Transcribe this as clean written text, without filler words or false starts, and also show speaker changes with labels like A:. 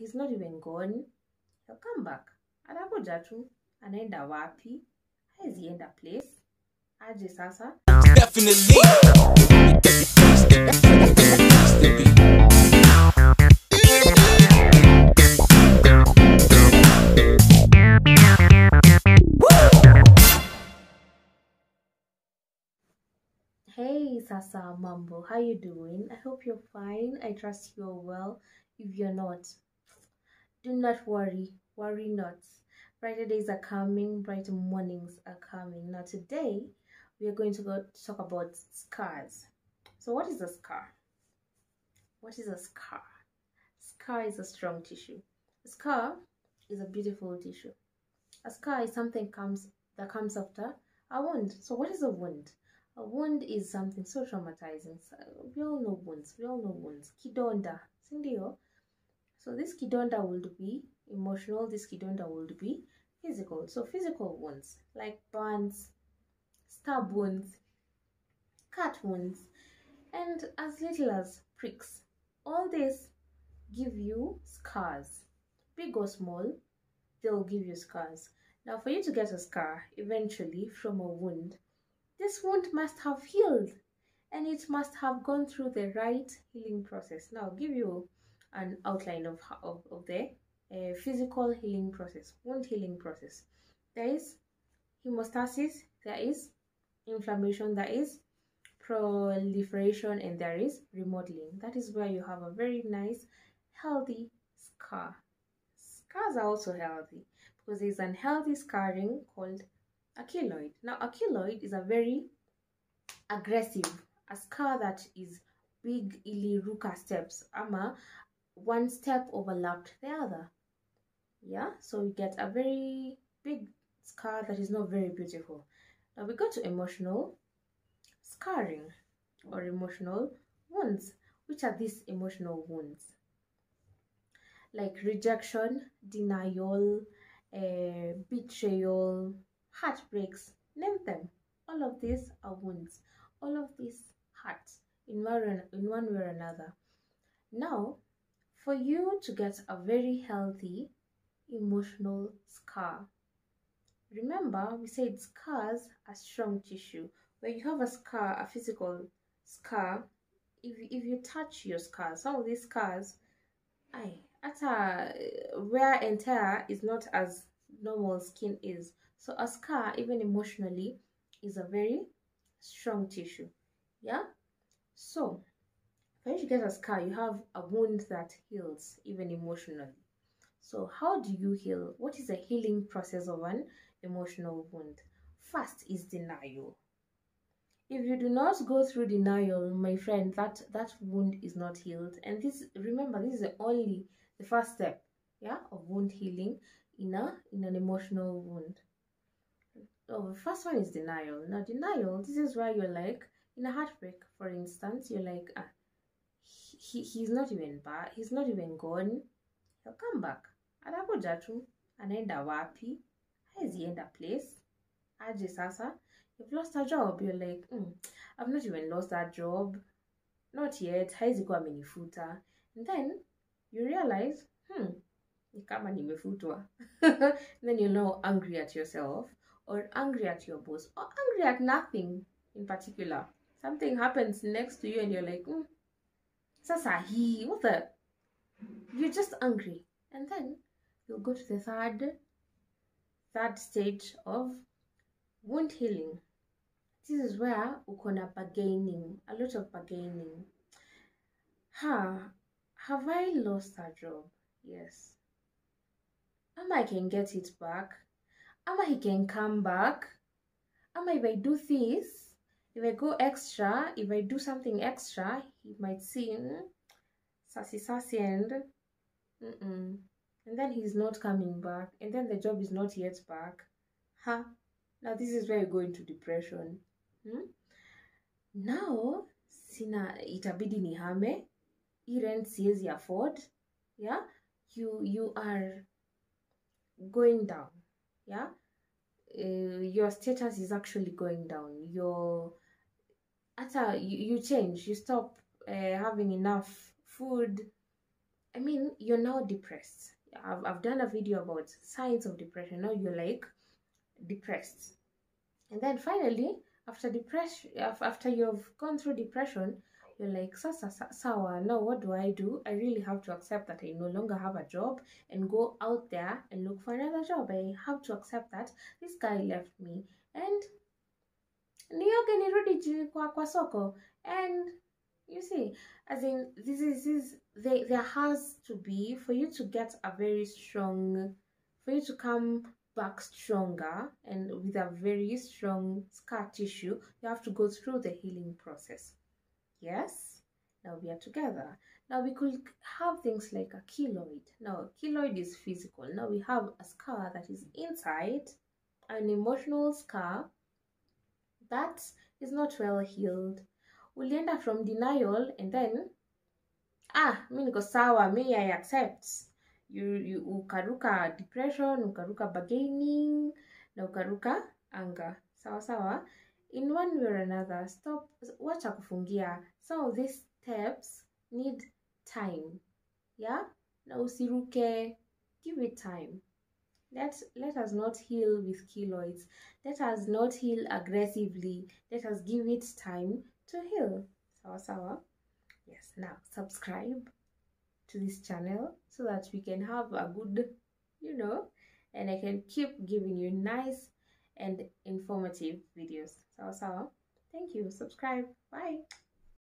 A: he's not even gone. He'll come back. Atakuja tu. Anaenda wapi? Haezi enda place. Aje sasa.
B: Definitely.
A: Hey Sasa Mambo, how you doing? I hope you're fine. I trust you're well. If you're not, do not worry. Worry not. Brighter days are coming, brighter mornings are coming. Now today, we are going to talk about scars. So what is a scar? What is a scar? Scar is a strong tissue. A scar is a beautiful tissue. A scar is something that comes after a wound. So what is a wound? A wound is something so traumatizing. So we all know wounds. We all know wounds. Kidonda. Sindio. So this kidonda would be emotional. This kidonda would be physical. So physical wounds like burns, stab wounds, cut wounds, and as little as pricks. All this give you scars. Big or small, they'll give you scars. Now for you to get a scar eventually from a wound, this wound must have healed and it must have gone through the right healing process. Now I'll give you an outline of the physical healing process, wound healing process. There is hemostasis, there is inflammation, there is proliferation, and there is remodeling. That is where you have a very nice, healthy scar. Scars are also healthy because there is an healthy scarring called a keloid. Now, a keloid is a very aggressive, a scar that is big iliruka steps, ama one step overlapped the other. Yeah, so you get a very big scar that is not very beautiful. Now we go to emotional scarring or emotional wounds. Which are these emotional wounds? Like rejection, denial, betrayal, heartbreaks, name them. All of these are wounds. All of these hurt in one way or another. Now, for you to get a very healthy emotional scar, remember we said scars are strong tissue. When you have a scar, a physical scar, if you touch your scar, some of these scars, wear and tear is not as normal skin is. So a scar, even emotionally, is a very strong tissue. Yeah. So when you get a scar, you have a wound that heals even emotionally. So how do you heal? What is the healing process of an emotional wound? First is denial. If you do not go through denial, my friend, that wound is not healed. And this, remember, this is the first step, yeah, of wound healing in an emotional wound. So the first one is denial. Now denial, this is why you're like in a heartbreak, for instance, you're like, he's not even back, he's not even gone. He'll come back. Atakuja tu. Anaenda wapi? Haezi enda place. Aje sasa. You've lost a job. You're like, I've not even lost that job. Not yet. Haezi kuwa amenifuta. And then you realize, ni kama nimefutwa. Then you're now angry at yourself or angry at your boss or angry at nothing in particular. Something happens next to you and you're like, sasa hii, what the? You're just angry. And then you'll go to the third stage of wound healing. This is where ukona bargaining, a lot of bargaining. Have I lost a job? Yes. Ama I can get it back. Ama he can come back. Ama if I do this, if I go extra, if I do something extra, he might see sassy and and then he's not coming back, and then the job is not yet back. Now this is where you go into depression. Now sina itabidi nihame, rent siezi afford. Yeah, you are going down. Yeah, your status is actually going down. You change, you stop having enough food, I mean, you're now depressed. I've done a video about signs of depression. Now you're like depressed. And then finally, after depression, after you've gone through depression, you're like, sawa, now what do? I really have to accept that I no longer have a job and go out there and look for another job. I have to accept that this guy left me and nioge nirudi kwa soko. And you see, as in, there has to be, for you to get a very strong, for you to come back stronger and with a very strong scar tissue, you have to go through the healing process. Yes? Now we are together. Now we could have things like a keloid. Now, keloid is physical. Now we have a scar that is inside, an emotional scar that is not well healed. We'll end up from denial and then, mi niko sawa, me I accept. You ukaruka depression, ukaruka bargaining, na ukaruka anger. Sawa sawa. In one way or another, stop, wacha kufungia. Some of these steps need time. Yeah? Na usiruke, give it time. Let us not heal with keloids. Let us not heal aggressively. Let us give it time to heal. Sawa sawa. Yes, now subscribe to this channel so that we can have a good, and I can keep giving you nice and informative videos. Sawa sawa. Thank you. Subscribe. Bye.